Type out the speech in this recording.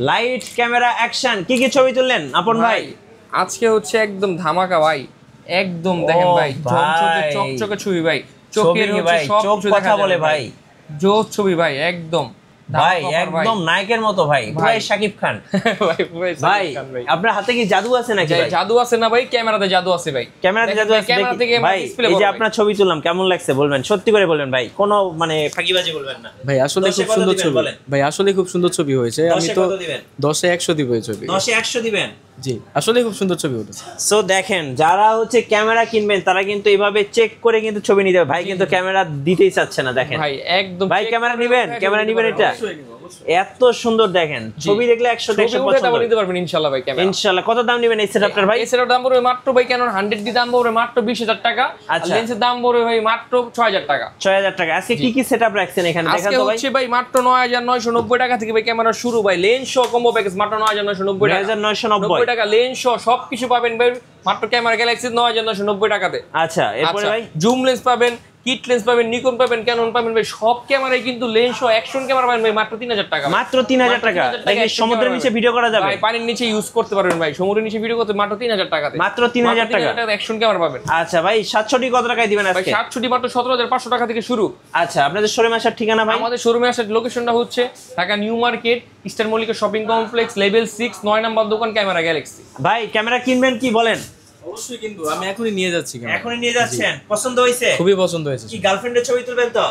Light camera action, কি কি ছবি তুললেন আপন ভাই? আজকে হচ্ছে একদম ধামাকা ভাই, একদম দেখেন ভাই ঝকঝকে চকচকে ছবি ভাই, চোখের হচ্ছে সব কিছু দেখা বলে ভাই, জোস ছবি ভাই একদম ভাই, একদম নায়কের মতো ভাই, ভাই শাকিব খান। ভাই আপনার হাতে কি জাদু আছে নাকি? ভাই জাদু আছে না ভাই, ক্যামেরাতে জাদু আছে ভাই, ক্যামেরাতে জাদু আছে। ক্যামেরা থেকে ভাই এই যে আপনার ছবি তুললাম কেমন লাগছে বলবেন, সত্যি করে বলবেন ভাই, কোনো মানে ফাঁকিবাজি বলবেন না ভাই। আসলে খুব সুন্দর ছবি ভাই, আসলে খুব সুন্দর ছবি হয়েছে। আমি তো 10 এ 100 দিব এই ছবি। 10 এ 100 দিবেন? জি, আসলে খুব সুন্দর ছবি উঠেছে। সো দেখেন, যারা হচ্ছে ক্যামেরা কিনবেন তারা কিন্তু এইভাবে চেক করে কিন্তু ছবি নিতে হবে। ভাই কিন্তু ক্যামেরা দিতেই চাচ্ছে না, দেখেন ভাই একদম। ভাই ক্যামেরা নেবেন, ক্যামেরা নেবেন, এটা এত সুন্দর দেখেন, ছবি দেখলে 100 পছন্দ নিতে পারবেন ইনশাআল্লাহ ভাই। ক্যামেরা ইনশাআল্লাহ। কত দাম নেবেন এই সেটআপটার ভাই? এই সেটআপের দাম পড়বে মাত্র ভাই, Canon 100D দাম পড়বে মাত্র 20000 টাকা। আর লেন্সের দাম পড়বে ভাই মাত্র 6000 টাকা। 6000 টাকা। আজকে কি কি সেটআপ রাখছেন এখানে দেখান তো ভাই? আজকে হচ্ছে ভাই মাত্র 9990 টাকা থেকে ভাই ক্যামেরা শুরু ভাই, লেন্স সহ কম্বো প্যাকেজ মাত্র 9990 টাকা। 9990 টাকা লেন্স সহ সবকিছু পাবেন ভাই মাত্র ক্যামেরা গ্যালাক্সি 9990 টাকাতে। আচ্ছা, এরপরে ভাই জুম লেন্স পাবেন, কিট লেন্স পাবেন, নিকন পাবেন, ক্যানন পাবেন ভাই, সব ক্যামেরাই কিন্তু লেন্স ও অ্যাকশন ক্যামেরা পাবেন ভাই মাত্র 3000 টাকা। মাত্র 3000 টাকা। দেখি সমুদ্রের নিচে ভিডিও করা যাবে ভাই, পানির নিচে ইউজ করতে পারবেন ভাই, সমুদ্রের নিচে ভিডিও করতে মাত্র 3000 টাকাতে। মাত্র 3000 টাকা অ্যাকশন ক্যামেরা পাবেন। আচ্ছা ভাই, 700 কত টাকায় দিবেন আজকে? ভাই 700 মাত্র 17500 টাকা থেকে শুরু। আচ্ছা, আপনাদের শোরুমে আসার ঠিকানা ভাই? আমাদের শোরুমে আসার লোকেশনটা হচ্ছে Dhaka new market, eastern Mallika shopping complex, level 6, 9 নম্বর দোকান, ক্যামেরা গ্যালাক্সি। ভাই ক্যামেরা কিনবেন কি বলেন? অবশ্যই কিনবো, আমি এখনই নিয়ে যাচ্ছি। এখনই নিয়ে যাচ্ছেন? পছন্দ হয়েছে? খুবই পছন্দ হয়েছে। কি গার্লফ্রেন্ডের ছবি তুলবেন তো?